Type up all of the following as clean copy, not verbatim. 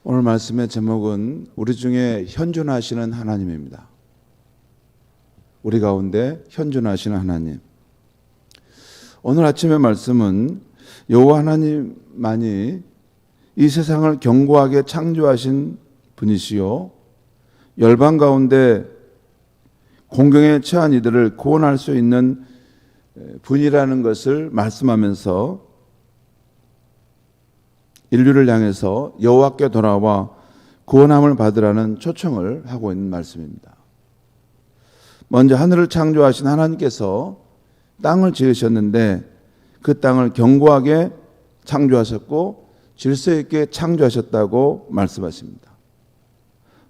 오늘 말씀의 제목은 우리 중에 현존하시는 하나님입니다. 우리 가운데 현존하시는 하나님. 오늘 아침의 말씀은 여호와 하나님만이 이 세상을 견고하게 창조하신 분이시요 열방 가운데 공경에 처한 이들을 구원할 수 있는 분이라는 것을 말씀하면서 인류를 향해서 여호와께 돌아와 구원함을 받으라는 초청을 하고 있는 말씀입니다. 먼저 하늘을 창조하신 하나님께서 땅을 지으셨는데 그 땅을 견고하게 창조하셨고 질서 있게 창조하셨다고 말씀하십니다.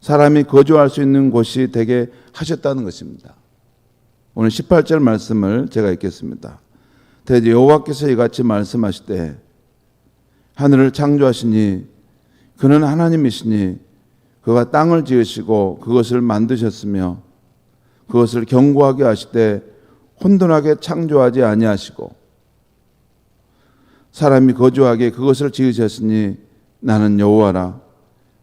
사람이 거주할 수 있는 곳이 되게 하셨다는 것입니다. 오늘 18절 말씀을 제가 읽겠습니다. 대저 여호와께서 이같이 말씀하시되 하늘을 창조하시니 그는 하나님이시니 그가 땅을 지으시고 그것을 만드셨으며 그것을 견고하게 하시되 혼돈하게 창조하지 아니하시고 사람이 거주하게 그것을 지으셨으니 나는 여호와라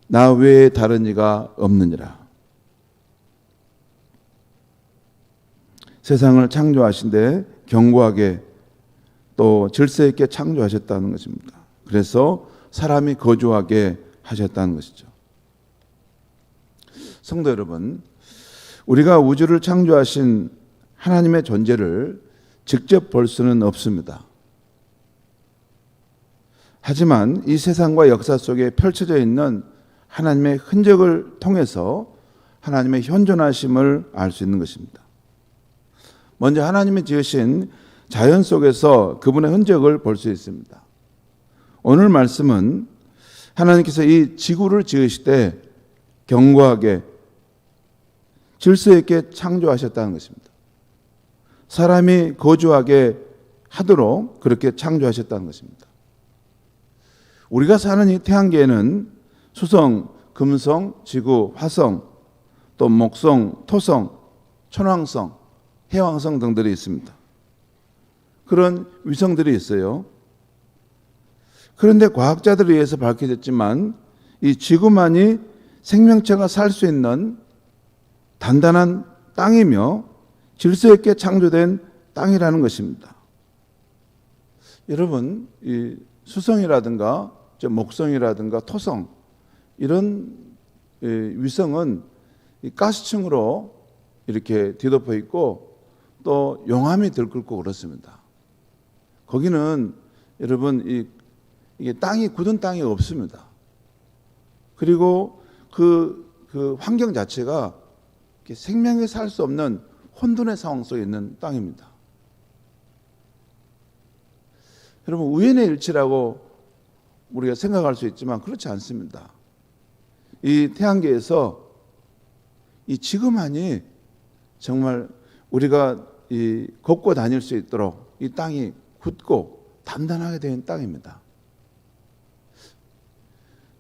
나 외에 다른 이가 없느니라. 세상을 창조하신데 견고하게 또 질서 있게 창조하셨다는 것입니다. 그래서 사람이 거주하게 하셨다는 것이죠. 성도 여러분, 우리가 우주를 창조하신 하나님의 존재를 직접 볼 수는 없습니다. 하지만 이 세상과 역사 속에 펼쳐져 있는 하나님의 흔적을 통해서 하나님의 현존하심을 알 수 있는 것입니다. 먼저 하나님이 지으신 자연 속에서 그분의 흔적을 볼 수 있습니다. 오늘 말씀은 하나님께서 이 지구를 지으실 때 견고하게 질서 있게 창조하셨다는 것입니다. 사람이 거주하게 하도록 그렇게 창조하셨다는 것입니다. 우리가 사는 이 태양계에는 수성, 금성, 지구, 화성, 또 목성, 토성, 천왕성, 해왕성 등들이 있습니다. 그런 위성들이 있어요. 그런데 과학자들에 의해서 밝혀졌지만 이 지구만이 생명체가 살 수 있는 단단한 땅이며 질서 있게 창조된 땅이라는 것입니다. 여러분, 이 수성이라든가 목성이라든가 토성 이런 위성은 이 가스층으로 이렇게 뒤덮여 있고 또 용암이 들끓고 그렇습니다. 거기는 여러분 이게 땅이 굳은 땅이 없습니다. 그리고 그 환경 자체가 생명이 살 수 없는 혼돈의 상황 속에 있는 땅입니다. 여러분, 우연의 일치라고 우리가 생각할 수 있지만 그렇지 않습니다. 이 태양계에서 이 지구만이 정말 우리가 걷고 다닐 수 있도록 이 땅이 굳고 단단하게 된 땅입니다.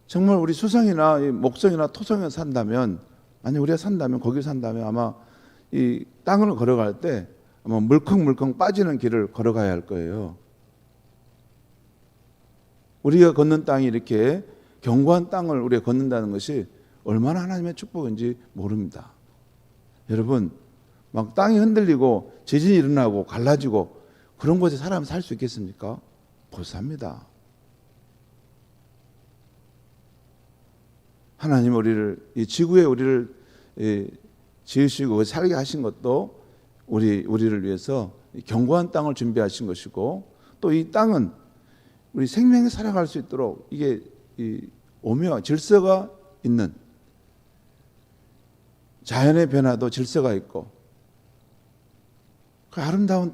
정말 우리 수성이나 목성이나 토성에 산다면, 만약 우리가 산다면, 거기 산다면 아마 이 땅을 걸어갈 때 아마 물컹물컹 빠지는 길을 걸어가야 할 거예요. 우리가 걷는 땅이 이렇게 견고한 땅을 우리가 걷는다는 것이 얼마나 하나님의 축복인지 모릅니다. 여러분, 막 땅이 흔들리고 지진이 일어나고 갈라지고 그런 곳에 사람이 살 수 있겠습니까? 못 삽니다. 하나님 이 지구에 우리를 지으시고 살게 하신 것도 우리를 위해서 견고한 땅을 준비하신 것이고 또 이 땅은 우리 생명이 살아갈 수 있도록 이게 오묘 질서가 있는 자연의 변화도 질서가 있고 그 아름다운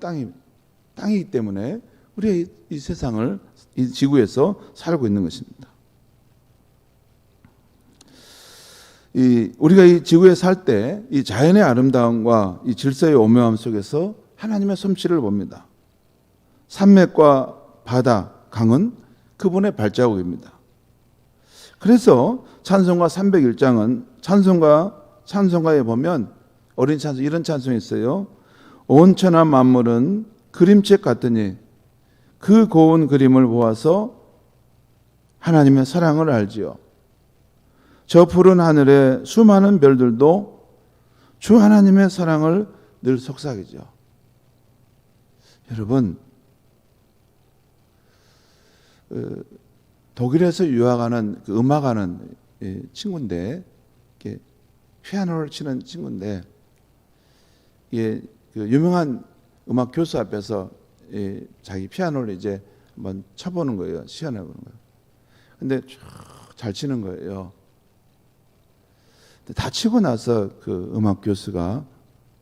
땅이기 때문에 우리가 이 세상을 이 지구에서 살고 있는 것입니다. 우리가 이 지구에 살 때 이 자연의 아름다움과 이 질서의 오묘함 속에서 하나님의 솜씨를 봅니다. 산맥과 바다, 강은 그분의 발자국입니다. 그래서 찬송가 301장은 찬송가에 보면 어린 찬송 이런 찬송이 있어요. 온 천하 만물은 그림책 같으니 그 고운 그림을 보아서 하나님의 사랑을 알지요. 저 푸른 하늘의 수많은 별들도 주 하나님의 사랑을 늘 속삭이죠. 여러분, 독일에서 유학하는 그 음악하는 친구인데, 피아노를 치는 친구인데, 그 유명한 음악 교수 앞에서 자기 피아노를 이제 한번 쳐보는 거예요. 시연해 보는 거예요. 근데 잘 치는 거예요. 다 치고 나서 그 음악 교수가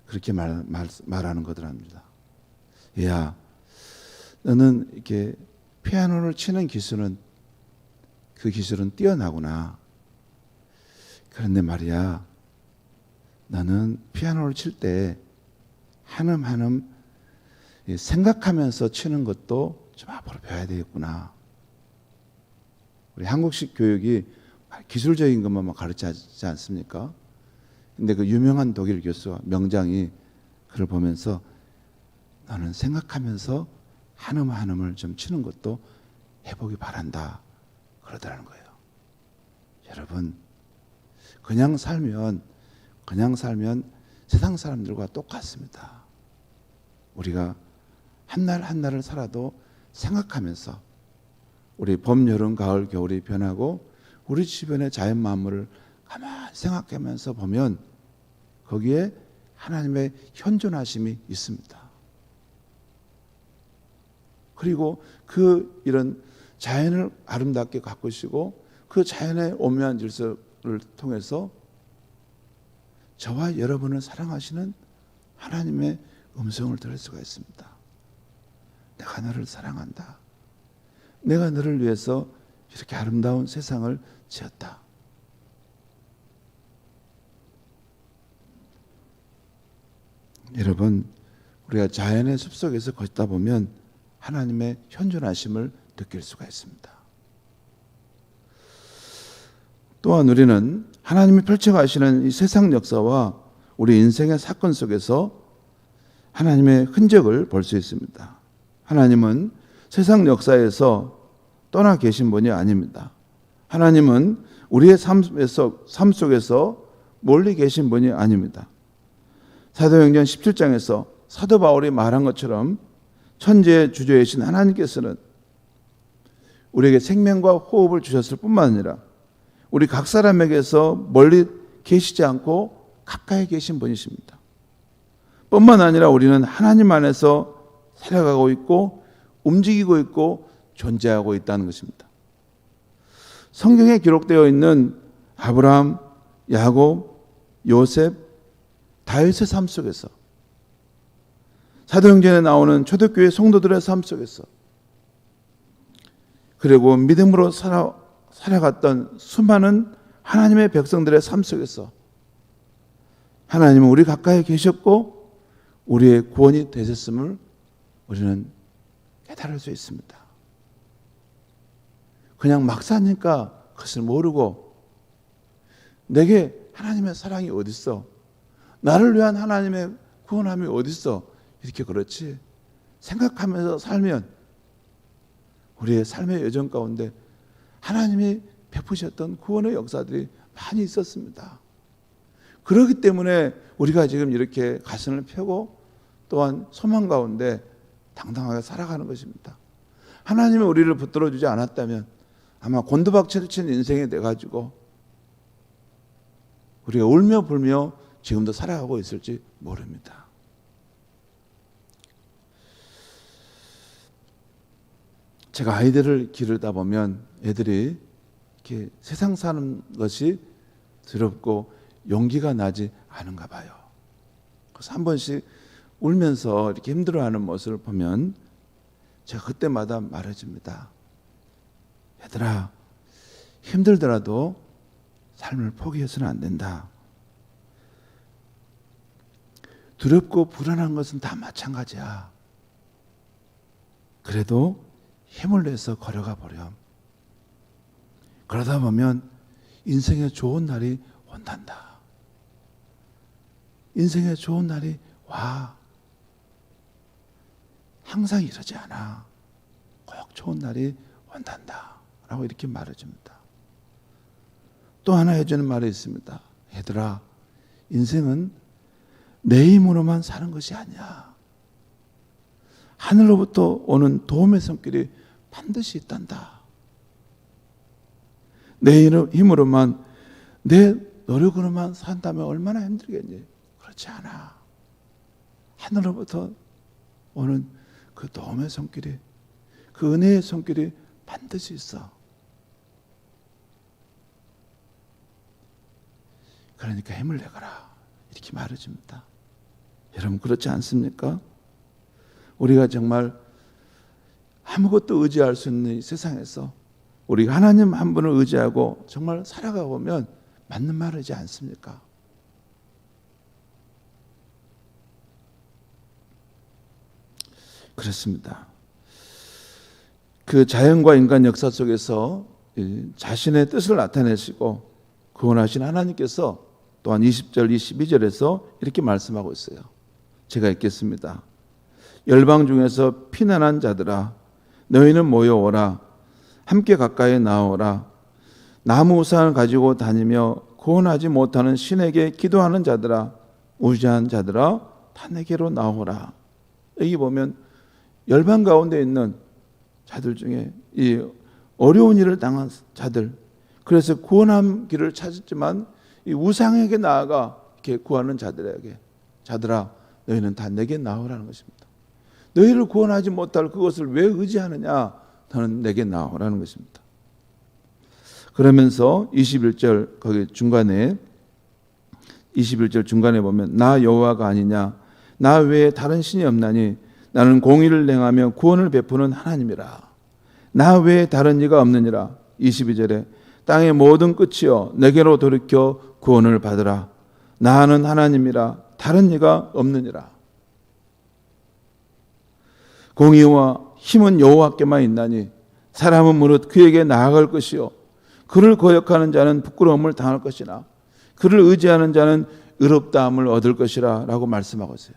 그렇게 말하는 거더랍니다. 야, 너는 이렇게 피아노를 치는 기술은 그 기술은 뛰어나구나. 그런데 말이야, 나는 피아노를 칠 때 한음 한음 생각하면서 치는 것도 좀 앞으로 배워야 되겠구나. 우리 한국식 교육이 기술적인 것만 가르치지 않습니까? 근데 그 유명한 독일 교수와 명장이 그걸 보면서 너는 생각하면서 한음 한음을 좀 치는 것도 해보기 바란다. 그러더라는 거예요. 여러분, 그냥 살면 세상 사람들과 똑같습니다. 우리가 한 날 한 날을 살아도 생각하면서 우리 봄, 여름, 가을, 겨울이 변하고 우리 주변의 자연 만물을 가만히 생각하면서 보면 거기에 하나님의 현존하심이 있습니다. 그리고 그 이런 자연을 아름답게 가꾸시고 그 자연의 오묘한 질서를 통해서 저와 여러분을 사랑하시는 하나님의 음성을 들을 수가 있습니다. 내가 너를 사랑한다. 내가 너를 위해서 이렇게 아름다운 세상을 지었다. 여러분, 우리가 자연의 숲속에서 걷다 보면 하나님의 현존하심을 느낄 수가 있습니다. 또한 우리는 하나님이 펼쳐가시는 이 세상 역사와 우리 인생의 사건 속에서 하나님의 흔적을 볼 수 있습니다. 하나님은 세상 역사에서 떠나 계신 분이 아닙니다. 하나님은 우리의 삶 속에서 멀리 계신 분이 아닙니다. 사도행전 17장에서 사도 바울이 말한 것처럼 천지의 주조이신 하나님께서는 우리에게 생명과 호흡을 주셨을 뿐만 아니라 우리 각 사람에게서 멀리 계시지 않고 가까이 계신 분이십니다. 뿐만 아니라 우리는 하나님 안에서 살아가고 있고 움직이고 있고 존재하고 있다는 것입니다. 성경에 기록되어 있는 아브라함, 야곱, 요셉, 다윗의 삶 속에서, 사도행전에 나오는 초대교회 성도들의 삶 속에서, 그리고 믿음으로 살아갔던 수많은 하나님의 백성들의 삶 속에서 하나님은 우리 가까이 계셨고 우리의 구원이 되셨음을 우리는 깨달을 수 있습니다. 그냥 막 사니까 그것을 모르고 내게 하나님의 사랑이 어디 있어? 나를 위한 하나님의 구원함이 어디 있어? 이렇게 그렇지. 생각하면서 살면 우리의 삶의 여정 가운데 하나님이 베푸셨던 구원의 역사들이 많이 있었습니다. 그렇기 때문에 우리가 지금 이렇게 가슴을 펴고 또한 소망 가운데 당당하게 살아가는 것입니다. 하나님이 우리를 붙들어 주지 않았다면 아마 곤두박질을 친 인생이 돼가지고 우리가 울며 불며 지금도 살아가고 있을지 모릅니다. 제가 아이들을 기르다 보면 애들이 이렇게 세상 사는 것이 두렵고 용기가 나지 않은가 봐요. 그래서 한 번씩 울면서 이렇게 힘들어하는 모습을 보면 제가 그때마다 말해줍니다. 얘들아, 힘들더라도 삶을 포기해서는 안 된다. 두렵고 불안한 것은 다 마찬가지야. 그래도 힘을 내서 걸어가 보렴. 그러다 보면 인생에 좋은 날이 온단다. 인생에 좋은 날이 와. 항상 이러지 않아. 꼭 좋은 날이 온단다. 라고 이렇게 말해줍니다. 또 하나 해주는 말이 있습니다. 얘들아, 인생은 내 힘으로만 사는 것이 아니야. 하늘로부터 오는 도움의 손길이 반드시 있단다. 내 힘으로만, 내 노력으로만 산다면 얼마나 힘들겠니? 그렇지 않아. 하늘로부터 오는 그 도움의 손길이, 그 은혜의 손길이 반드시 있어. 그러니까 힘을 내거라, 이렇게 말해줍니다. 여러분, 그렇지 않습니까? 우리가 정말 아무것도 의지할 수 있는 이 세상에서 우리가 하나님 한 분을 의지하고 정말 살아가 보면 맞는 말이지 않습니까? 그렇습니다. 그 자연과 인간 역사 속에서 자신의 뜻을 나타내시고 구원하신 하나님께서 또한 20절, 22절에서 이렇게 말씀하고 있어요. 제가 읽겠습니다. 열방 중에서 피난한 자들아, 너희는 모여오라. 함께 가까이 나오라. 나무 우산을 가지고 다니며 구원하지 못하는 신에게 기도하는 자들아, 무지한 자들아, 다 내게로 나오라. 여기 보면 열방 가운데 있는 자들 중에 이 어려운 일을 당한 자들, 그래서 구원한 길을 찾았지만 이 우상에게 나아가 이렇게 구하는 자들에게, 자들아, 너희는 다 내게 나오라는 것입니다. 너희를 구원하지 못할 그것을 왜 의지하느냐? 너는 내게 나오라는 것입니다. 그러면서 21절 거기 중간에 21절 중간에 보면 나 여호와가 아니냐? 나 외에 다른 신이 없나니 나는 공의를 행하며 구원을 베푸는 하나님이라. 나 외에 다른 이가 없느니라. 22절에 땅의 모든 끝이여 내게로 돌이켜 구원을 받으라. 나는 하나님이라 다른 이가 없느니라. 공의와 힘은 여호와께만 있나니 사람은 무릇 그에게 나아갈 것이요 그를 거역하는 자는 부끄러움을 당할 것이나 그를 의지하는 자는 의롭다함을 얻을 것이라 라고 말씀하고 있어요.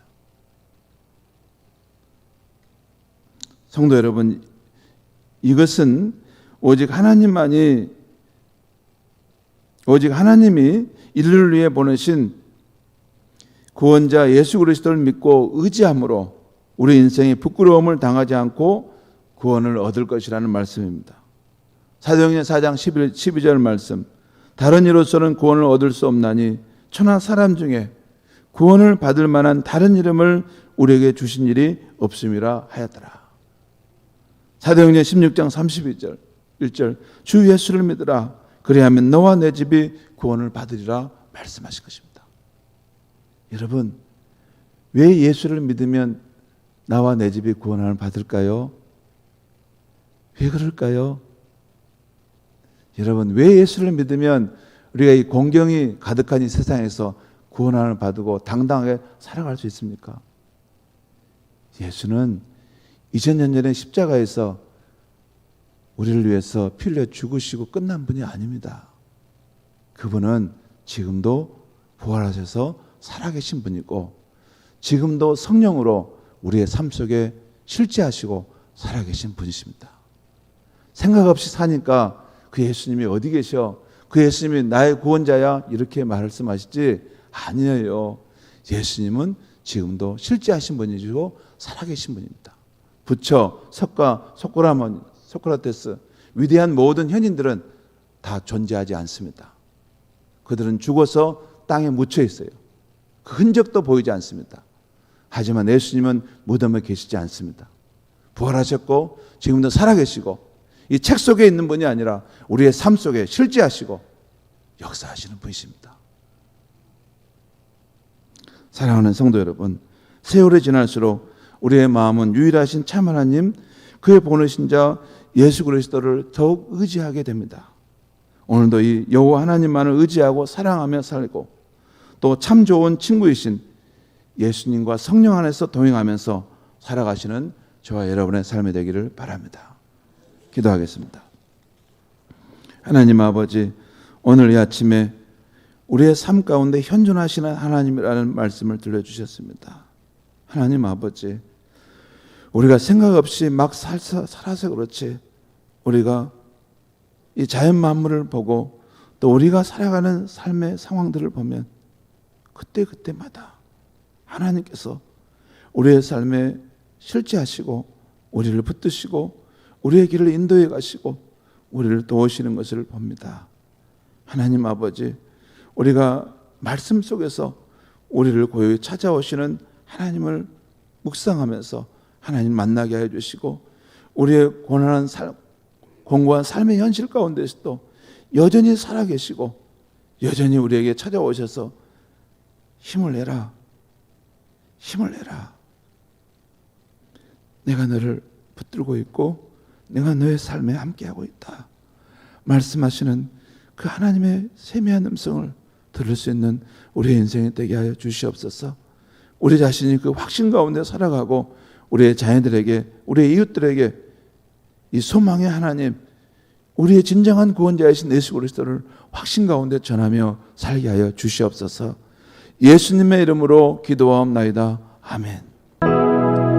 성도 여러분, 이것은 오직 하나님이 인류를 위해 보내신 구원자 예수 그리스도를 믿고 의지함으로 우리 인생에 부끄러움을 당하지 않고 구원을 얻을 것이라는 말씀입니다. 사도행전 4장 12절 말씀, 다른 이로서는 구원을 얻을 수 없나니 천하 사람 중에 구원을 받을 만한 다른 이름을 우리에게 주신 일이 없음이라 하였더라. 사도행전 16장 32절 1절, 주 예수를 믿으라. 그리하면 너와 내 집이 구원을 받으리라 말씀하신 것입니다. 여러분, 왜 예수를 믿으면 나와 내 집이 구원을 받을까요? 왜 그럴까요? 여러분, 왜 예수를 믿으면 우리가 이 공경이 가득한 이 세상에서 구원을 받고 당당하게 살아갈 수 있습니까? 예수는 2000년 전에 십자가에서 우리를 위해서 피 흘려 죽으시고 끝난 분이 아닙니다. 그분은 지금도 부활하셔서 살아계신 분이고 지금도 성령으로 우리의 삶 속에 실제하시고 살아계신 분이십니다. 생각 없이 사니까 그 예수님이 어디 계셔? 그 예수님이 나의 구원자야? 이렇게 말씀하시지 아니에요. 예수님은 지금도 실제하신 분이시고 살아계신 분입니다. 부처, 석가, 소크라테스, 위대한 모든 현인들은 다 존재하지 않습니다. 그들은 죽어서 땅에 묻혀 있어요. 그 흔적도 보이지 않습니다. 하지만 예수님은 무덤에 계시지 않습니다. 부활하셨고 지금도 살아계시고 이 책 속에 있는 분이 아니라 우리의 삶 속에 실제하시고 역사하시는 분이십니다. 사랑하는 성도 여러분, 세월이 지날수록 우리의 마음은 유일하신 참 하나님, 그의 보내신 자 예수 그리스도를 더욱 의지하게 됩니다. 오늘도 이 여호와 하나님만을 의지하고 사랑하며 살고 또 참 좋은 친구이신 예수님과 성령 안에서 동행하면서 살아가시는 저와 여러분의 삶이 되기를 바랍니다. 기도하겠습니다. 하나님 아버지, 오늘 이 아침에 우리의 삶 가운데 현존하시는 하나님이라는 말씀을 들려주셨습니다. 하나님 아버지, 우리가 생각 없이 막 살아서 그렇지 우리가 이 자연 만물을 보고 또 우리가 살아가는 삶의 상황들을 보면 그때마다 하나님께서 우리의 삶에 실제하시고 우리를 붙드시고 우리의 길을 인도해 가시고 우리를 도우시는 것을 봅니다. 하나님 아버지, 우리가 말씀 속에서 우리를 고요히 찾아오시는 하나님을 묵상하면서 하나님 만나게 해주시고 우리의 고난한 공고한 삶의 현실 가운데서도 여전히 살아계시고 여전히 우리에게 찾아오셔서 힘을 내라, 힘을 내라. 내가 너를 붙들고 있고 내가 너의 삶에 함께하고 있다 말씀하시는 그 하나님의 세미한 음성을 들을 수 있는 우리의 인생이 되게 하여 주시옵소서. 우리 자신이 그 확신 가운데 살아가고 우리의 자녀들에게, 우리의 이웃들에게 이 소망의 하나님, 우리의 진정한 구원자이신 예수 그리스도를 확신 가운데 전하며 살게 하여 주시옵소서. 예수님의 이름으로 기도하옵나이다. 아멘.